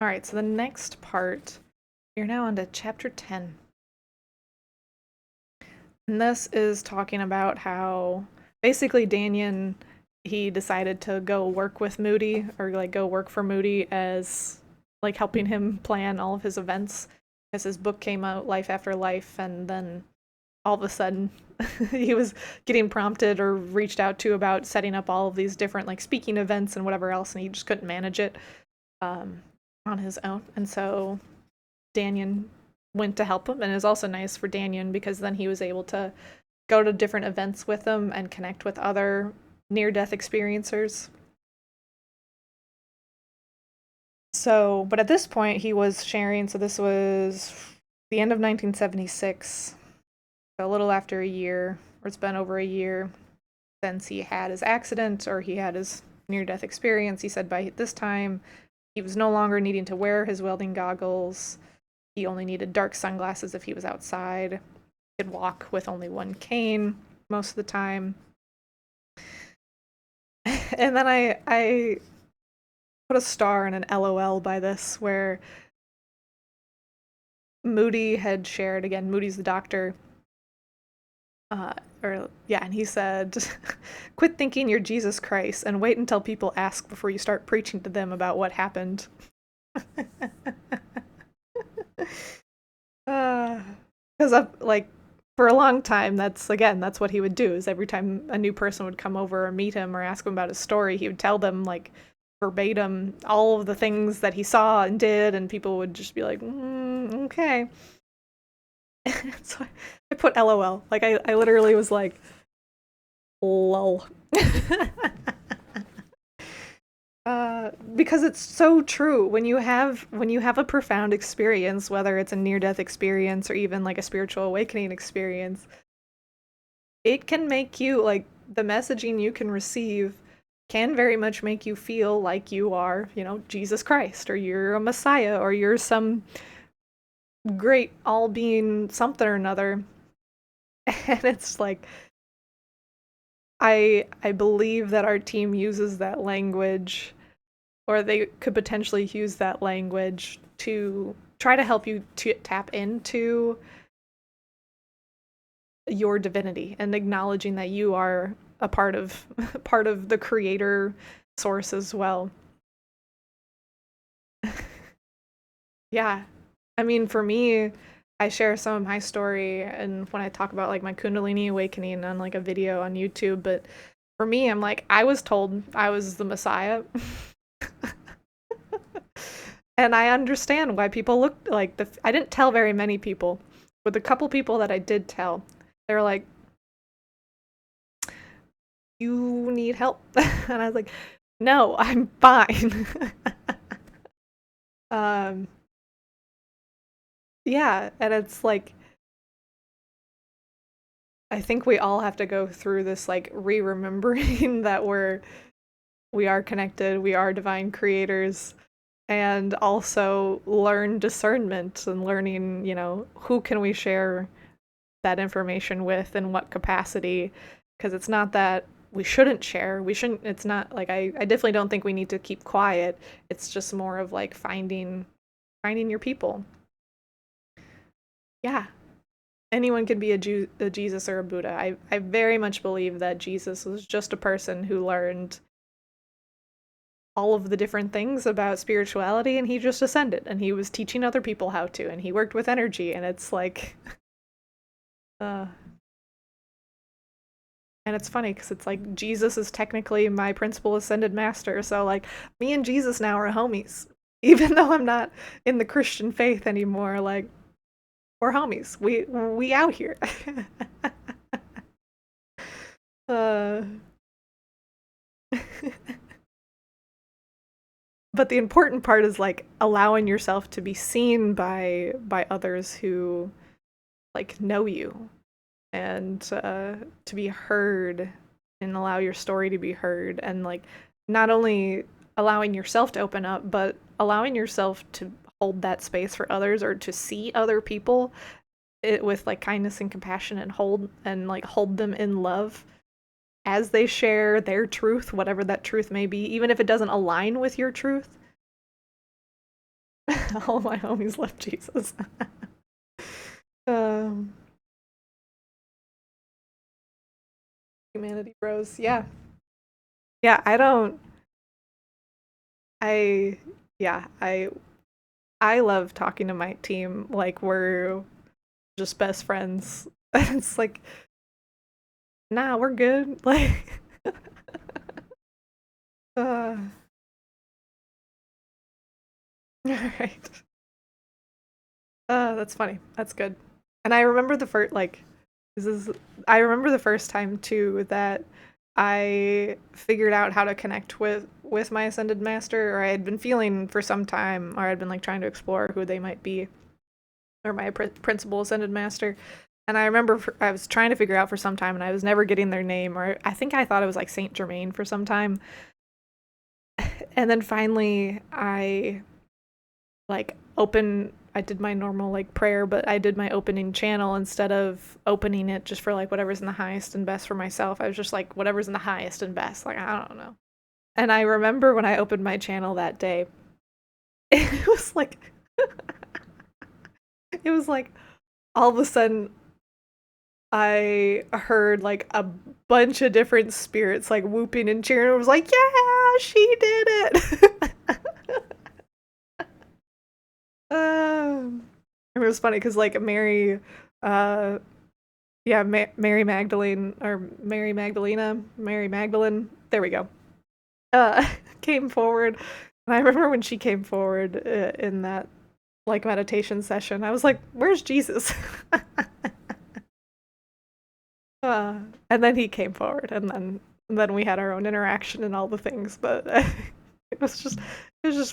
All right, so the next part, you're now on to chapter 10. And this is talking about how basically Danyan, he decided to go work with Moody, or like go work for Moody as like helping him plan all of his events, because his book came out, Life After Life, and then all of a sudden he was getting prompted or reached out to about setting up all of these different like speaking events and whatever else, and he just couldn't manage it um, on his own. And so Danyan went to help him, and it was also nice for Danyan because then he was able to go to different events with them and connect with other near-death experiencers. So, but at this point he was sharing, so this was the end of 1976, so a little after a year, or it's been over a year since he had his accident or he had his near-death experience. He said by this time he was no longer needing to wear his welding goggles. He only needed dark sunglasses if he was outside. He could walk with only one cane most of the time. And then I put a star and an LOL by this, where Moody had shared, again, Moody's the doctor, and he said, quit thinking you're Jesus Christ and wait until people ask before you start preaching to them about what happened. Because like for a long time, that's what he would do, is every time a new person would come over or meet him or ask him about his story, he would tell them like verbatim all of the things that he saw and did, and people would just be like, okay. So I put LOL. Like I literally was like, lol. Because it's so true. When you have a profound experience, whether it's a near-death experience or even like a spiritual awakening experience, it can make you, like, the messaging you can receive can very much make you feel like you are, Jesus Christ, or you're a Messiah, or you're some great all-being something or another. And it's like, I believe that our team uses that language, or they could potentially use that language to try to help you to tap into your divinity and acknowledging that you are a part of the creator source as well. Yeah. I mean, for me, I share some of my story and when I talk about like my Kundalini awakening on like a video on YouTube, but for me, I'm like, I was told I was the Messiah. And I understand why people look like I didn't tell very many people, but the couple people that I did tell, they were like, you need help. And I was like, no, I'm fine. um yeah, and it's like, I think we all have to go through this like re-remembering that we are connected, we are divine creators, and also learn discernment and learning, who can we share that information with, in what capacity, because it's not that we shouldn't share. We shouldn't, it's not like, I definitely don't think we need to keep quiet. It's just more of like finding your people. Yeah. Anyone can be a Jesus or a Buddha. I very much believe that Jesus was just a person who learned all of the different things about spirituality, and he just ascended and he was teaching other people how to, and he worked with energy, and it's like uh and it's funny because it's like Jesus is technically my principal ascended master, so like me and Jesus now are homies. Even though I'm not in the Christian faith anymore, like we're homies. We out here. uh but the important part is like allowing yourself to be seen by others who like know you, and to be heard, and allow your story to be heard, and like not only allowing yourself to open up, but allowing yourself to hold that space for others, or to see other people with like kindness and compassion, and hold them in love as they share their truth, whatever that truth may be, even if it doesn't align with your truth. All my homies love Jesus. um, Humanity bros. Yeah. Yeah, I don't I yeah, I love talking to my team like we're just best friends. It's like, nah, we're good. Like uh all right. That's funny. That's good. And I remember the first like this is I remember the first time too that I figured out how to connect with my ascended master, or I had been feeling for some time, or I'd been like trying to explore who they might be, or my principal ascended master. And I remember I was trying to figure out for some time, and I was never getting their name, or I think I thought it was like Saint Germain for some time. And then finally, I did my normal like prayer, but I did my opening channel instead of opening it just for like whatever's in the highest and best for myself. I was just like whatever's in the highest and best. Like I don't know. And I remember when I opened my channel that day, it was like it was like all of a sudden I heard like a bunch of different spirits like whooping and cheering. I was like, yeah, she did it. It was funny because like uh, yeah, Mary Magdalene or Mary Magdalena, Mary Magdalene. There we go. Uh, came forward, and I remember when she came forward in that like meditation session. I was like, "Where's Jesus?" uh, and then he came forward, and then we had our own interaction and all the things. But it was just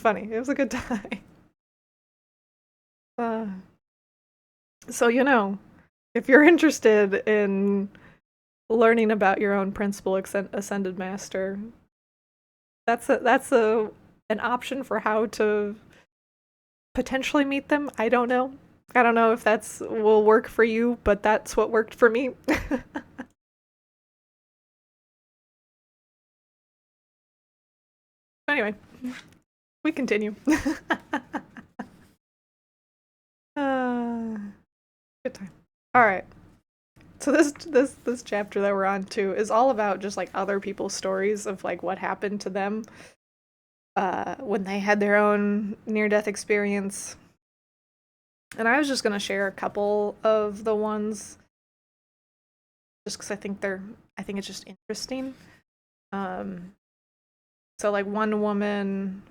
funny. It was a good time. Uh, so if you're interested in learning about your own principal ascended master, that's a an option for how to potentially meet them. I don't know. I don't know if that's will work for you, but that's what worked for me. Anyway, we continue. uh, Good time. All right. So this chapter that we're on to is all about just like other people's stories of like what happened to them when they had their own near death experience. And I was just gonna share a couple of the ones just because I think it's just interesting. Um, so like one woman,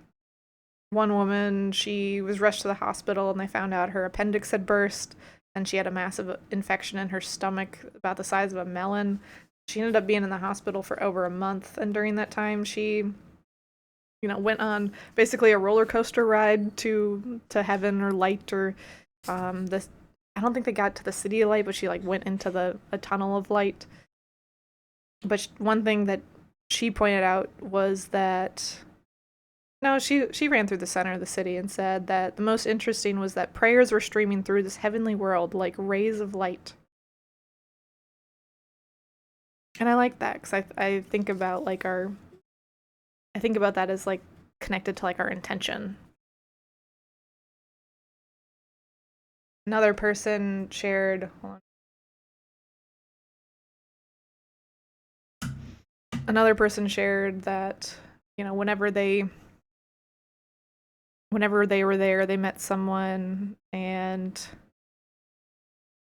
she was rushed to the hospital and they found out her appendix had burst and she had a massive infection in her stomach about the size of a melon. She ended up being in the hospital for over a month, and during that time she went on basically a roller coaster ride to heaven or light, or this I don't think they got to the city of light, but she like went into the a tunnel of light. But one thing that she pointed out was that no, she ran through the center of the city and said that the most interesting was that prayers were streaming through this heavenly world like rays of light. And I like that because I think about like I think about that as like connected to like our intention. Another person shared hold on. Another person shared that whenever they were there, they met someone and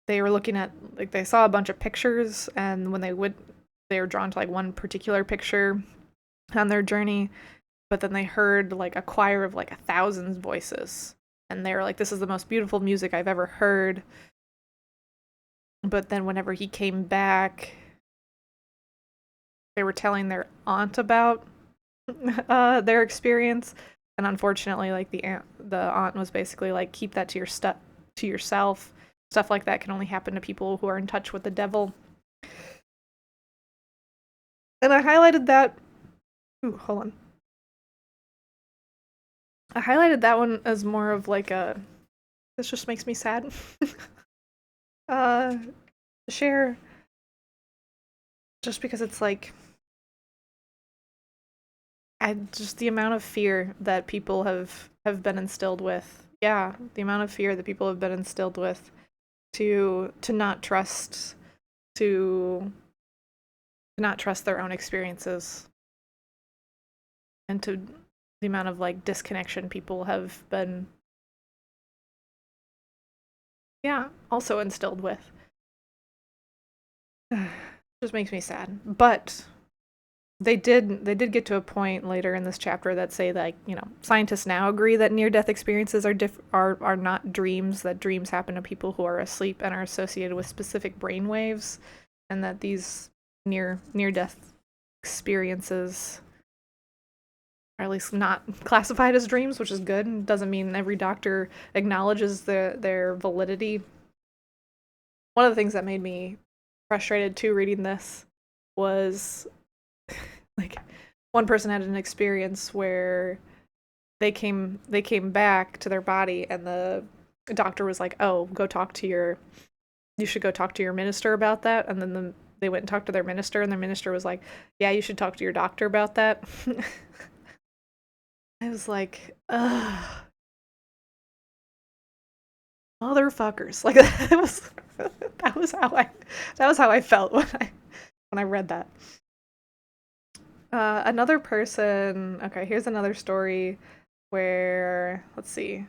they were looking at like they saw a bunch of pictures, and when they were drawn to like one particular picture on their journey, but then they heard like a choir of like 1,000 voices, and they were like, this is the most beautiful music I've ever heard. But then whenever he came back, they were telling their aunt about their experience, and unfortunately like the aunt was basically like, keep that to yourself. Stuff like that can only happen to people who are in touch with the devil. And I highlighted that. Ooh, hold on. I highlighted that one as more of like a. This just makes me sad. uh, Share, just because it's like, I just the amount of fear that people have been instilled with yeah, the amount of fear that people have been instilled with to not trust, to not trust their own experiences, and to the amount of like disconnection people have been, yeah, also instilled with. Just makes me sad. But they did get to a point later in this chapter that say that, scientists now agree that near death experiences are not dreams, that dreams happen to people who are asleep and are associated with specific brain waves, and that these near death experiences are at least not classified as dreams, which is good. Doesn't mean every doctor acknowledges their validity. One of the things that made me frustrated too reading this was like one person had an experience where they came back to their body, and the doctor was like, "Oh, you should go talk to your minister about that." And then they went and talked to their minister, and their minister was like, "Yeah, you should talk to your doctor about that." I was like, ugh, motherfuckers. Like that was how I felt when I read that. Another person. Okay, here's another story where, let's see.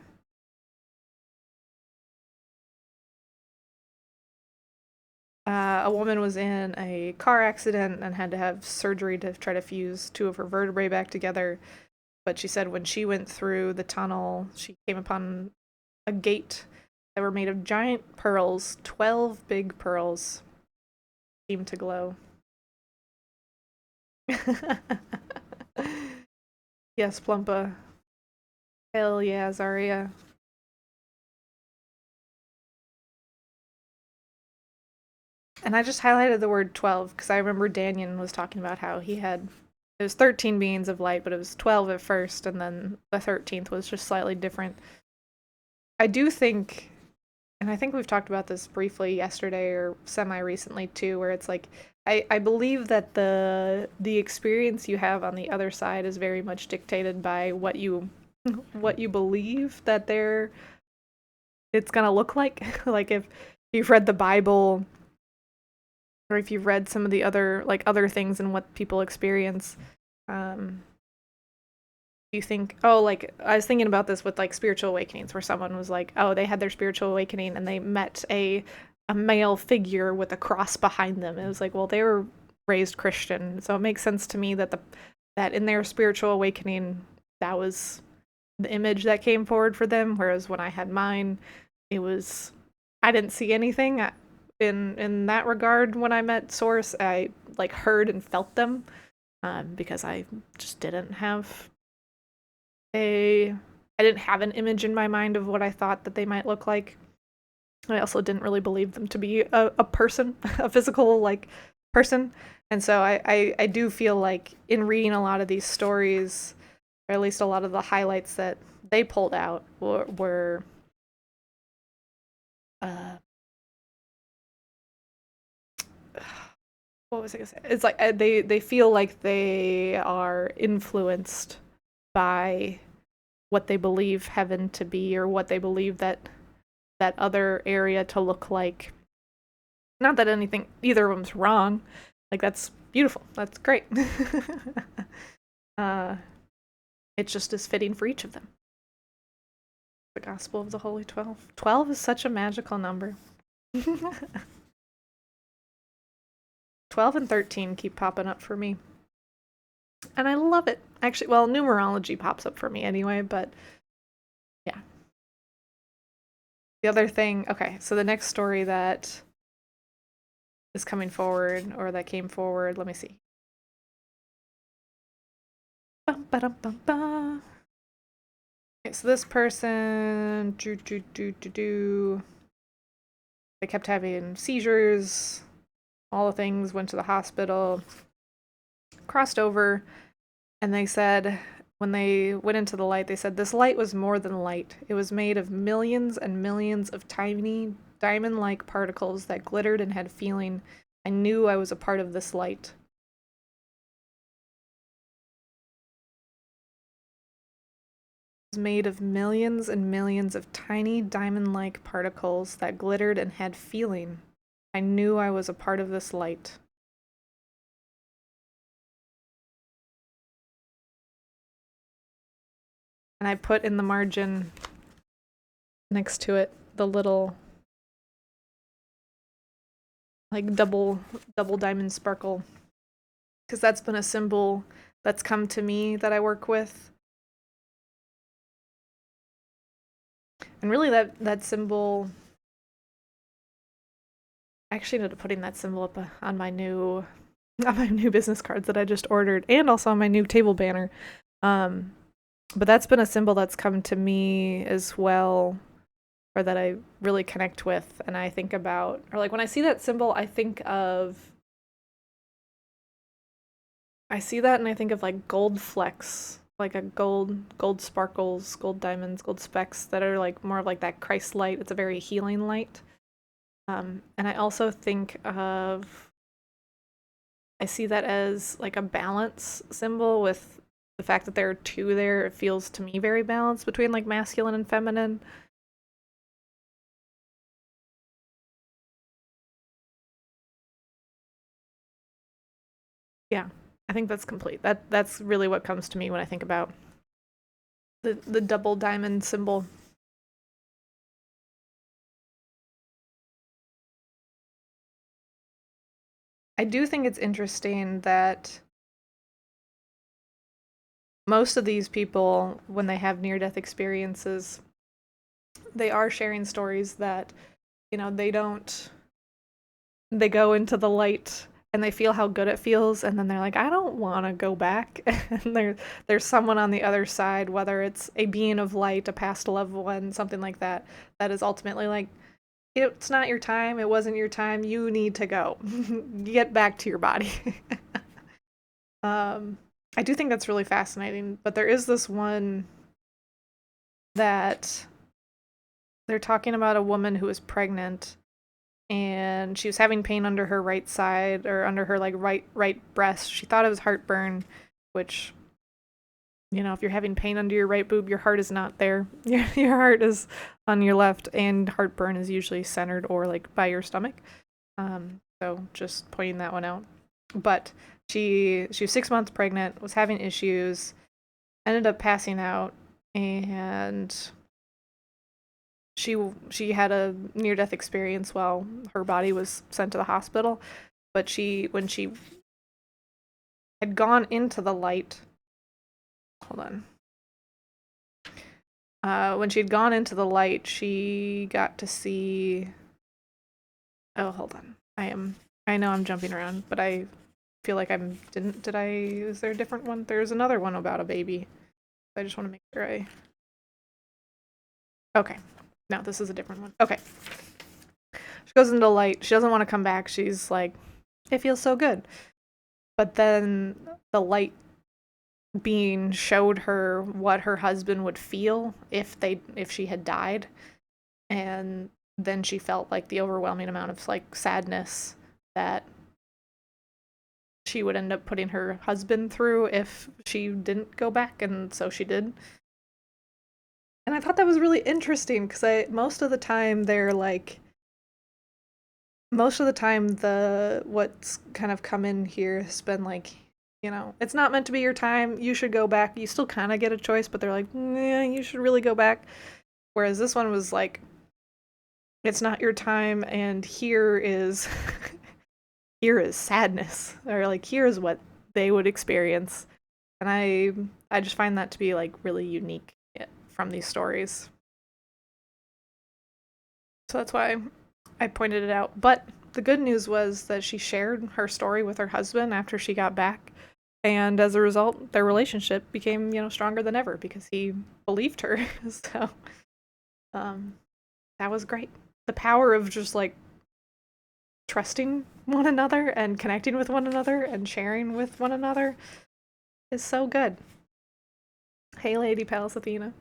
A woman was in a car accident and had to have surgery to try to fuse two of her vertebrae back together. But she said when she went through the tunnel, she came upon a gate that were made of giant pearls. 12 big pearls seemed to glow. Yes, Plumpa. Hell yeah, Zarya. And I just highlighted the word 12 because I remember Danyan was talking about how it was 13 beings of light, but it was 12 at first, and then the 13th was just slightly different. I do think, and I think we've talked about this briefly yesterday or semi recently too, where it's like I believe that the experience you have on the other side is very much dictated by what you believe that it's gonna look like. Like if you've read the Bible, or if you've read some of the other things and what people experience, um, you think, oh, like I was thinking about this with like spiritual awakenings, where someone was like, oh, they had their spiritual awakening and they met a male figure with a cross behind them. It was like, well, they were raised Christian, so it makes sense to me that in their spiritual awakening, that was the image that came forward for them. Whereas when I had mine, it was I didn't see anything in that regard. When I met Source, I like heard and felt them, because I just didn't have a I didn't have an image in my mind of what I thought that they might look like. I also didn't really believe them to be a person, a physical like person. And so I do feel like in reading a lot of these stories, or at least a lot of the highlights that they pulled out were uh, what was I gonna say? It's like they feel like they are influenced by what they believe heaven to be, or what they believe that other area to look like. Not that either of them's wrong. Like that's beautiful. That's great. uh, it just is fitting for each of them. The Gospel of the Holy 12. 12 is such a magical number. 12 and 13 keep popping up for me. And I love it. Actually, well, numerology pops up for me anyway, but yeah. The other thing, okay, so the next story that is coming forward, or that came forward, let me see. Bum, ba-dum, bum, ba. Okay, so this person, they kept having seizures, all the things, went to the hospital, crossed over, and they said, when they went into the light, they said, this light was more than light. It was made of millions and millions of tiny, diamond-like particles that glittered and had feeling. I knew I was a part of this light. was made of millions and millions of tiny diamond-like particles that glittered and had feeling. I knew I was a part of this light. And I put in the margin next to it the little like double diamond sparkle, because that's been a symbol that's come to me that I work with. And really that symbol, I actually ended up putting that symbol up on my new business cards that I just ordered, and also on my new table banner. But that's been a symbol that's come to me as well, or that I really connect with, and I think about, or like when I see that symbol, I see that and I think of like gold flecks, like a gold sparkles, gold diamonds, gold specks that are like more of like that Christ light. It's a very healing light. And I also think of, I see that as like a balance symbol with the fact that there are two there. It feels to me very balanced between like masculine and feminine. Yeah, I think that's complete. That's really what comes to me when I think about the double diamond symbol. I do think it's interesting that most of these people, when they have near-death experiences, they are sharing stories that, they don't, they go into the light and they feel how good it feels, and then they're like, I don't want to go back. And there's someone on the other side, whether it's a being of light, a past loved one, something like that, that is ultimately like, it's not your time, it wasn't your time, you need to go. Get back to your body. um, I do think that's really fascinating, but there is this one that they're talking about a woman who was pregnant and she was having pain under her right side, or under her like right breast. She thought it was heartburn, which, if you're having pain under your right boob, your heart is not there. Your heart is on your left, and heartburn is usually centered or like by your stomach. So just pointing that one out. But she was 6 months pregnant, was having issues, ended up passing out, and she had a near death experience while her body was sent to the hospital. But when she had gone into the light, hold on. When she'd gone into the light, she got to see. Oh, hold on. I know I'm jumping around, but I feel like is there a different one? There's another one about a baby. I just want to make sure okay. No, this is a different one. Okay. She goes into the light. She doesn't want to come back. She's like, it feels so good. But then the light being showed her what her husband would feel if she had died. And then she felt like the overwhelming amount of like sadness that she would end up putting her husband through if she didn't go back, and so she did. And I thought that was really interesting because most of the time the what's kind of come in here has been like, it's not meant to be your time, you should go back. You still kind of get a choice, but they're like, yeah, you should really go back. Whereas this one was like, it's not your time, and here is here is sadness, or like here is what they would experience. And I just find that to be like really unique from these stories. So that's why I pointed it out. But the good news was that she shared her story with her husband after she got back. And as a result, their relationship became, stronger than ever because he believed her. So um, that was great. The power of just like trusting one another and connecting with one another and sharing with one another is so good. Hey, Lady Palace Athena.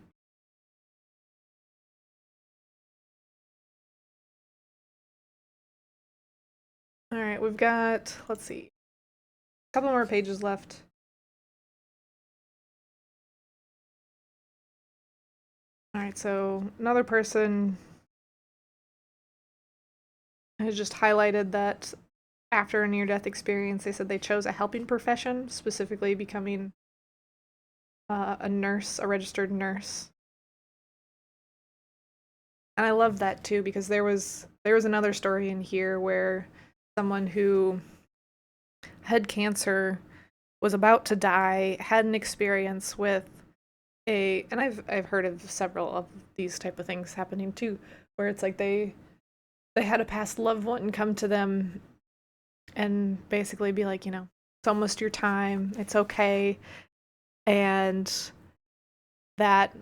All right, we've got, let's see, a couple more pages left. All right, so another person has just highlighted that after a near-death experience, they said they chose a helping profession, specifically becoming a nurse, a registered nurse. And I love that too because there was another story in here where someone who had cancer was about to die, had an experience with and I've heard of several of these type of things happening too, where it's like they had a past loved one come to them and basically be like, it's almost your time, it's okay. And that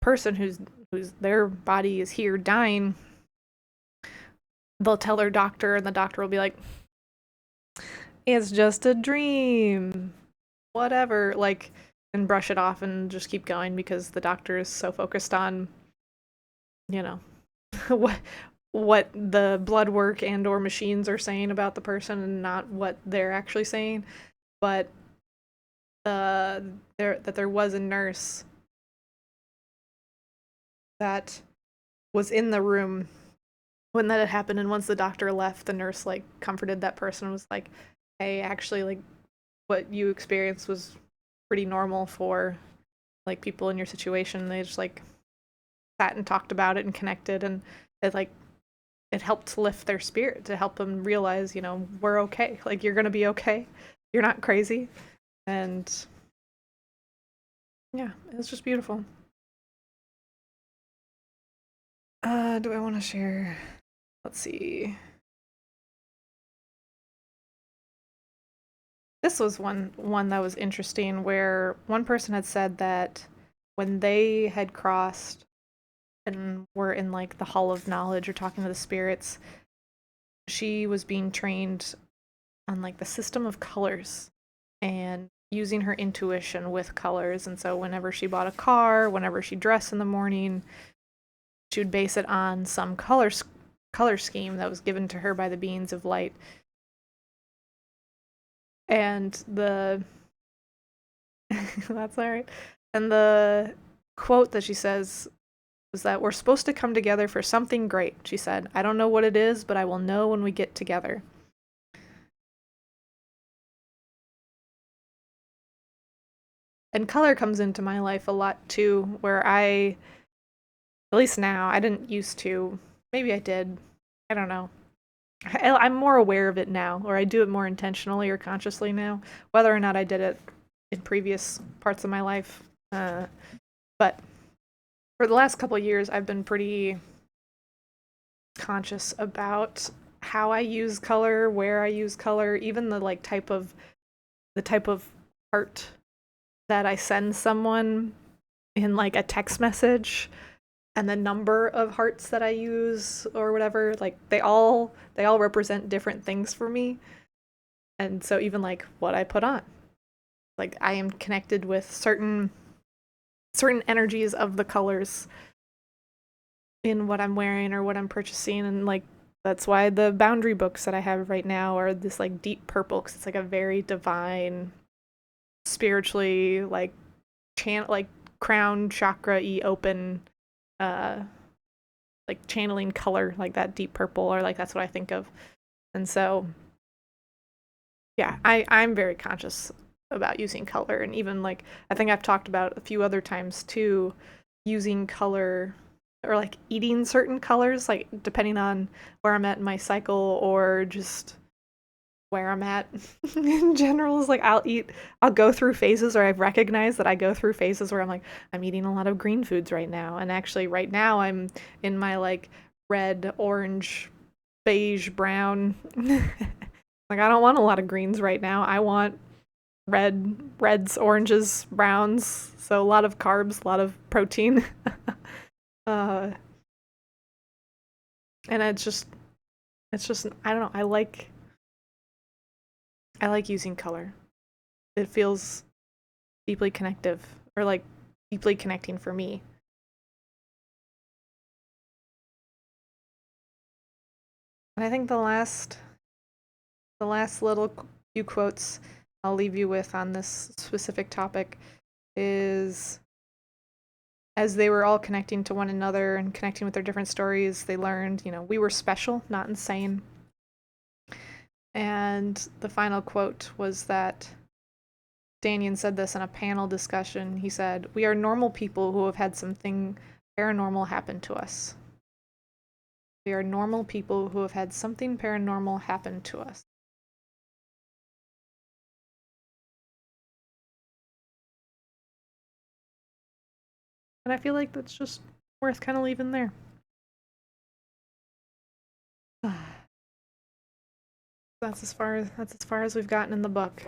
person who's their body is here dying, they'll tell their doctor and the doctor will be like, it's just a dream. Whatever, like, and brush it off and just keep going because the doctor is so focused on, you know, what what the blood work and or machines are saying about the person and not what they're actually saying. But there was a nurse that was in the room when that had happened, and once the doctor left, the nurse like comforted that person and was like, hey, actually, like, what you experienced was pretty normal for like people in your situation. They just like sat and talked about it and connected, and it helped lift their spirit to help them realize, we're okay. Like, you're gonna be okay. You're not crazy. And yeah, it's just beautiful. Do I want to share? Let's see. This was one that was interesting where one person had said that when they had crossed and were in like the Hall of Knowledge or talking to the spirits, she was being trained on like the system of colors and using her intuition with colors. And so whenever she bought a car, whenever she dressed in the morning, she would base it on some color scheme that was given to her by the beings of light. And the that's all right. And the quote that she says was that we're supposed to come together for something great, she said. I don't know what it is, but I will know when we get together. And color comes into my life a lot too, where at least now, I didn't used to. Maybe I did. I don't know. I'm more aware of it now, or I do it more intentionally or consciously now, whether or not I did it in previous parts of my life. But for the last couple of years, I've been pretty conscious about how I use color, where I use color, even the type of art that I send someone in like a text message and the number of hearts that I use or whatever, like they all represent different things for me. And so even like what I put on, like I am connected with certain energies of the colors in what I'm wearing or what I'm purchasing. And like that's why the boundary books that I have right now are this like deep purple, because it's like a very divine, spiritually like like crown chakra-y open, uh like channeling color, like that deep purple, or like that's what I think of. And so yeah, I'm very conscious about using color. And even like I think I've talked about a few other times too, using color or like eating certain colors, like depending on where I'm at in my cycle or just where I'm at in general. Is like I'll go through phases, or I've recognized that I go through phases where I'm like, I'm eating a lot of green foods right now. And actually right now I'm in my like red, orange, beige, brown. Like I don't want a lot of greens right now. I want reds, oranges, browns. So a lot of carbs, a lot of protein. uh and it's just I don't know, I like using color. It feels deeply connective, or like deeply connecting for me. And I think the last little few quotes I'll leave you with on this specific topic is as they were all connecting to one another and connecting with their different stories, they learned, we were special, not insane. And the final quote was that Danian said this in a panel discussion. He said, "We are normal people who have had something paranormal happen to us. We are normal people who have had something paranormal happen to us." And I feel like that's just worth kind of leaving there. That's as far as we've gotten in the book.